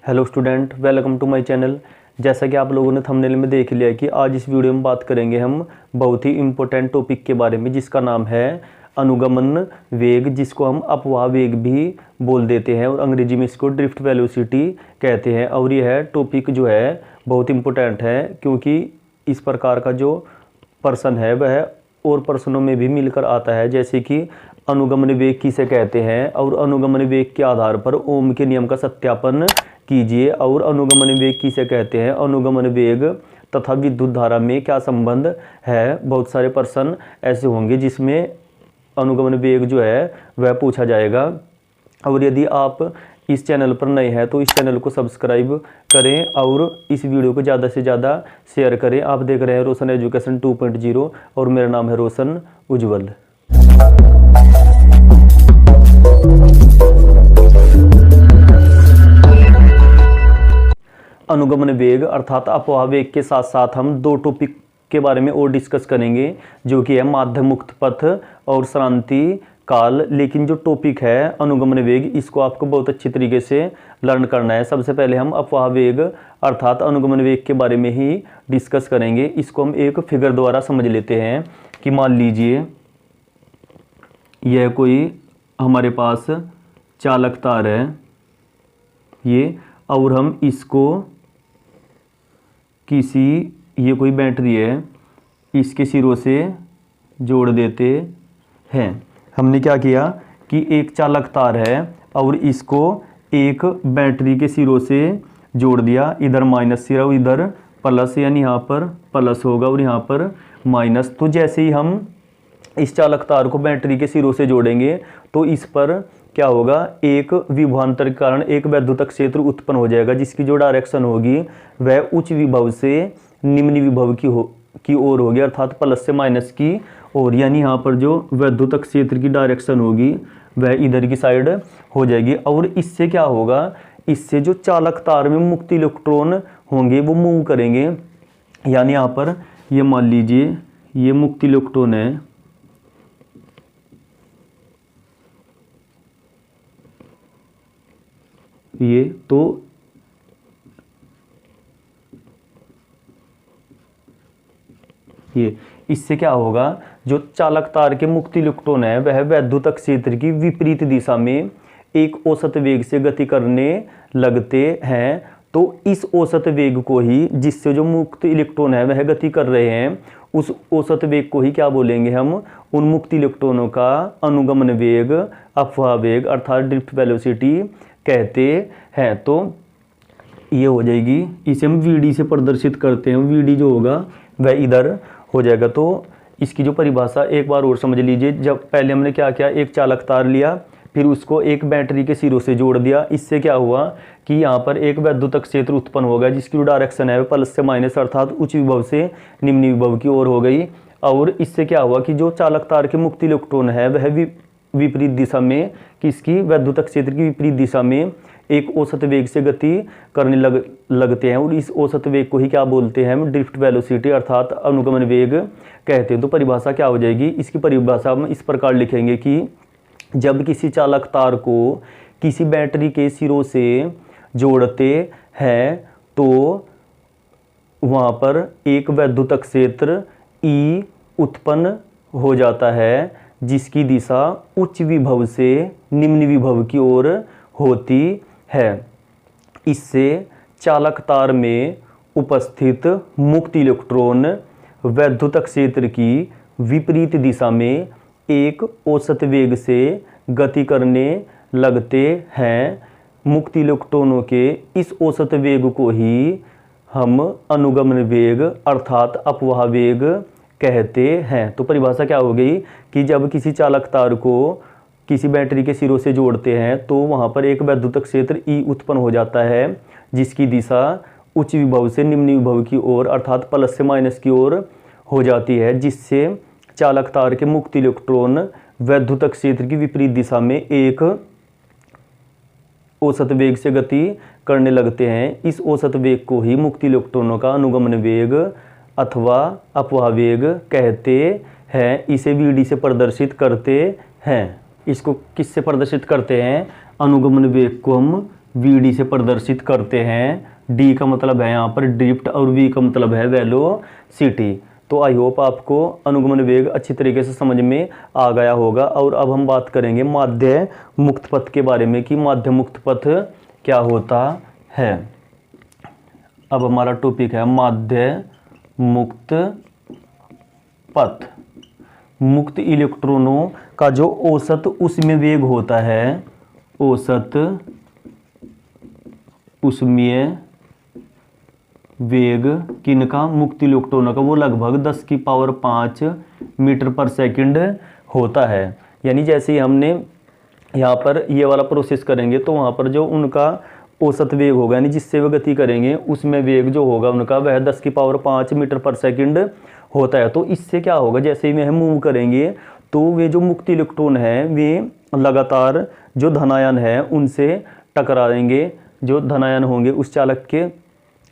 Hello student, welcome to my channel. जैसा कि आप लोगों ने थंबनेल में देख लिया कि आज इस वीडियो में बात करेंगे हम बहुत ही इम्पोर्टेंट टॉपिक के बारे में, जिसका नाम है अनुगमन वेग, जिसको हम अपवाह वेग भी बोल देते हैं और अंग्रेजी में इसको ड्रिफ्ट वेलोसिटी कहते हैं। और यह टॉपिक जो है बहुत इम्पोर्टेंट है, क्योंकि इस प्रकार का जो पर्सन है वह और पर्सनों में भी मिलकर आता है। जैसे कि अनुगमन वेग किसे कहते हैं और अनुगमन वेग के आधार पर ओम के नियम का सत्यापन कीजिए। और अनुगमन वेग किसे कहते हैं, अनुगमन वेग तथा विद्युत धारा में क्या संबंध है। बहुत सारे पर्सन ऐसे होंगे जिसमें अनुगमन वेग जो है वह पूछा जाएगा। और यदि आप इस चैनल पर नए हैं तो इस चैनल को सब्सक्राइब करें और इस वीडियो को ज़्यादा से ज़्यादा शेयर करें। आप देख रहे हैं रोशन एजुकेशन 2.0 और मेरा नाम है रोशन उज्ज्वल। अनुगमन वेग अर्थात अपवाह वेग के साथ साथ हम दो टॉपिक के बारे में और डिस्कस करेंगे, जो कि है माध्य मुक्त पथ और श्रांति काल। लेकिन जो टॉपिक है अनुगमन वेग, इसको आपको बहुत अच्छी तरीके से लर्न करना है। सबसे पहले हम अपवाह वेग अर्थात अनुगमन वेग के बारे में ही डिस्कस करेंगे। इसको हम एक फिगर द्वारा समझ लेते हैं कि मान लीजिए यह कोई हमारे पास चालक तार है ये, और हम इसको ये कोई बैटरी है, इसके सिरों से जोड़ देते हैं। हमने क्या किया कि एक चालक तार है और इसको एक बैटरी के सिरों से जोड़ दिया। इधर माइनस सिरा, इधर प्लस, यानी यहाँ पर प्लस होगा और यहाँ पर माइनस। तो जैसे ही हम इस चालक तार को बैटरी के सिरों से जोड़ेंगे तो इस पर क्या होगा, एक विभवांतर के कारण एक वैद्युत क्षेत्र उत्पन्न हो जाएगा, जिसकी जो डायरेक्शन होगी वह उच्च विभव से निम्न विभव की ओर होगी, अर्थात प्लस से माइनस की ओर। यानी यहाँ पर जो वैद्युत क्षेत्र की डायरेक्शन होगी वह इधर की साइड हो जाएगी। और इससे क्या होगा, इससे जो चालक तार में मुक्त इलेक्ट्रॉन होंगे वो मूव करेंगे। यानी यहाँ पर ये मान लीजिए ये मुक्त इलेक्ट्रॉन है, ये तो ये इससे क्या होगा, जो चालक तार के मुक्त इलेक्ट्रॉन है वह वैद्युत क्षेत्र की विपरीत दिशा में एक औसत वेग से गति करने लगते हैं। तो इस औसत वेग को ही, जिससे जो मुक्त इलेक्ट्रॉन है वह गति कर रहे हैं, उस औसत वेग को ही क्या बोलेंगे हम, उन मुक्त इलेक्ट्रॉनों का अनुगमन वेग, अपवाह वेग अर्थात ड्रिफ्ट वेलोसिटी कहते हैं। तो ये हो जाएगी, इसे हम वीडी से प्रदर्शित करते हैं। वीडी जो होगा वह इधर हो जाएगा। तो इसकी जो परिभाषा एक बार और समझ लीजिए। जब पहले हमने क्या किया, एक चालक तार लिया, फिर उसको एक बैटरी के सिरों से जोड़ दिया। इससे क्या हुआ कि यहाँ पर एक वैद्युत क्षेत्र उत्पन्न हो गया, जिसकी जो डायरेक्शन है प्लस से माइनस अर्थात उच्च विभव से निम्न विभव की ओर हो गई। और इससे क्या हुआ कि जो चालक तार के मुक्त इलेक्ट्रॉन है वह विपरीत दिशा में, किसकी, वैद्युत क्षेत्र की विपरीत दिशा में एक औसत वेग से गति करने लगते हैं। और इस औसत वेग को ही क्या बोलते हैं हम, ड्रिफ्ट वेलोसिटी अर्थात अनुगमन वेग कहते हैं। तो परिभाषा क्या हो जाएगी, इसकी परिभाषा हम इस प्रकार लिखेंगे कि जब किसी चालक तार को किसी बैटरी के सिरों से जोड़ते हैं तो वहाँ पर एक वैद्युत क्षेत्र E उत्पन्न हो जाता है, जिसकी दिशा उच्च विभव से निम्न विभव की ओर होती है। इससे चालक तार में उपस्थित मुक्त इलेक्ट्रॉन वैद्युत क्षेत्र की विपरीत दिशा में एक औसत वेग से गति करने लगते हैं। मुक्त इलेक्ट्रॉनों के इस औसत वेग को ही हम अनुगमन वेग अर्थात अपवाह वेग कहते हैं। तो परिभाषा क्या हो गई कि जब किसी चालक तार को किसी बैटरी के सिरों से जोड़ते हैं तो वहाँ पर एक वैद्युत क्षेत्र E उत्पन्न हो जाता है, जिसकी दिशा उच्च विभव से निम्न विभव की ओर अर्थात प्लस से माइनस की ओर हो जाती है, जिससे चालक तार के मुक्त इलेक्ट्रॉन वैद्युत क्षेत्र की विपरीत दिशा में एक औसत वेग से गति करने लगते हैं। इस औसत वेग को ही मुक्त इलेक्ट्रॉनों का अनुगमन वेग अथवा अपवाह वेग कहते हैं। इसे वीडी से प्रदर्शित करते हैं। इसको किससे प्रदर्शित करते हैं, अनुगमन वेग को हम VD से प्रदर्शित करते हैं। D का मतलब है यहाँ पर ड्रिफ्ट और V का मतलब है वेलोसिटी। तो आई होप आपको अनुगमन वेग अच्छी तरीके से समझ में आ गया होगा। और अब हम बात करेंगे माध्य मुक्त पथ के बारे में कि माध्य मुक्त पथ क्या होता है। अब हमारा टॉपिक है माध्य मुक्त पथ। मुक्त इलेक्ट्रॉनों का जो औसत उसमें वेग होता है, औसत उसमें वेग किनका, मुक्त इलेक्ट्रॉनों का, वो लगभग 10⁵ मीटर पर सेकंड होता है। यानी जैसे ही हमने यहाँ पर ये वाला प्रोसेस करेंगे तो वहाँ पर जो उनका औसत वेग होगा, यानी जिससे वे गति करेंगे उसमें वेग जो होगा उनका वह 10⁵ मीटर पर सेकंड होता है। तो इससे क्या होगा, जैसे ही वह मूव करेंगे तो वे जो मुक्त इलेक्ट्रॉन है वे लगातार जो धनायन है उनसे टकराएंगे, जो धनायन होंगे उस चालक के।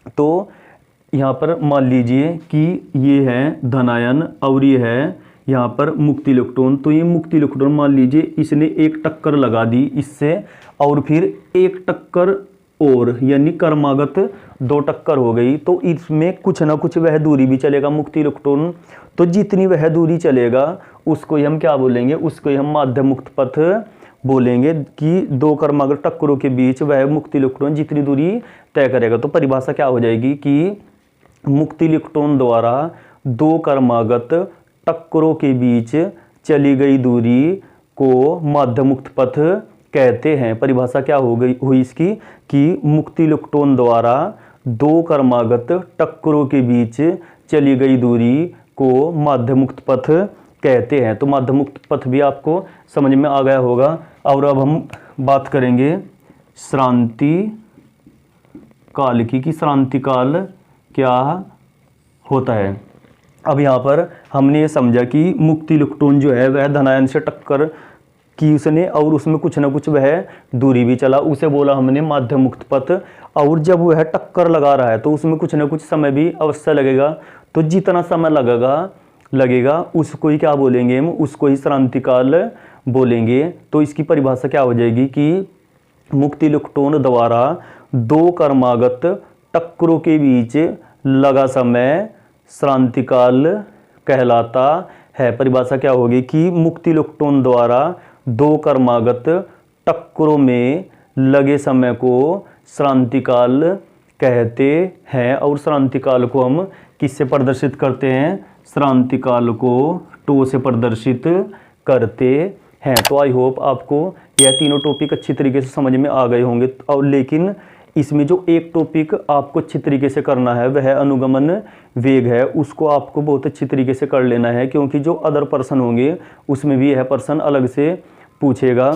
तो यहाँ पर मान लीजिए कि ये है धनायन और ये है यहाँ पर मुक्त इलेक्ट्रॉन। तो ये मुक्त इलेक्ट्रॉन मान लीजिए इसने एक टक्कर लगा दी इससे, और फिर एक टक्कर और, यानी क्रमागत 2 टक्कर हो गई। तो इसमें कुछ ना कुछ वह दूरी भी चलेगा मुक्त इलेक्ट्रॉन। तो जितनी वह दूरी चलेगा उसको ही हम क्या बोलेंगे, उसको ही हम माध्य मुक्त पथ बोलेंगे कि 2 क्रमागत टक्करों के बीच वह मुक्त इलेक्ट्रॉन जितनी दूरी तय करेगा। तो परिभाषा क्या हो जाएगी कि मुक्त इलेक्ट्रॉन द्वारा 2 क्रमागत टक्करों के बीच चली गई दूरी को माध्य मुक्त पथ कहते हैं। परिभाषा क्या हो गई हुई इसकी कि मुक्त इलेक्ट्रॉन द्वारा 2 क्रमागत टक्करों के बीच चली गई दूरी को माध्य मुक्त पथ कहते हैं। तो माध्य मुक्त पथ भी आपको समझ में आ गया होगा। और अब हम बात करेंगे श्रांति काल की, कि श्रांति काल क्या होता है। अब यहाँ पर हमने ये समझा कि मुक्त इलेक्ट्रॉन जो है वह धनायन से टक्कर की उसने, और उसमें कुछ ना कुछ वह दूरी भी चला, उसे बोला हमने माध्य मुक्त पथ। और जब वह टक्कर लगा रहा है तो उसमें कुछ ना कुछ समय भी अवश्य लगेगा। तो जितना समय लगेगा उसको ही क्या बोलेंगे हम, उसको ही श्रांति काल बोलेंगे। तो इसकी परिभाषा क्या हो जाएगी कि मुक्त इलेक्ट्रॉन द्वारा 2 क्रमागत टक्करों के बीच लगा समय श्रांति काल कहलाता है। परिभाषा क्या होगी कि मुक्त इलेक्ट्रॉन द्वारा 2 क्रमागत टक्करों में लगे समय को श्रांति काल कहते हैं। और श्रांति काल को हम किससे प्रदर्शित करते हैं, श्रांति काल को टो से प्रदर्शित करते हैं। तो आई होप आपको यह तीनों टॉपिक अच्छी तरीके से समझ में आ गए होंगे। और लेकिन इसमें जो एक टॉपिक आपको अच्छी तरीके से करना है वह अनुगमन वेग है, उसको आपको बहुत अच्छी तरीके से कर लेना है, क्योंकि जो अदर पर्सन होंगे उसमें भी यह पर्सन अलग से पूछेगा।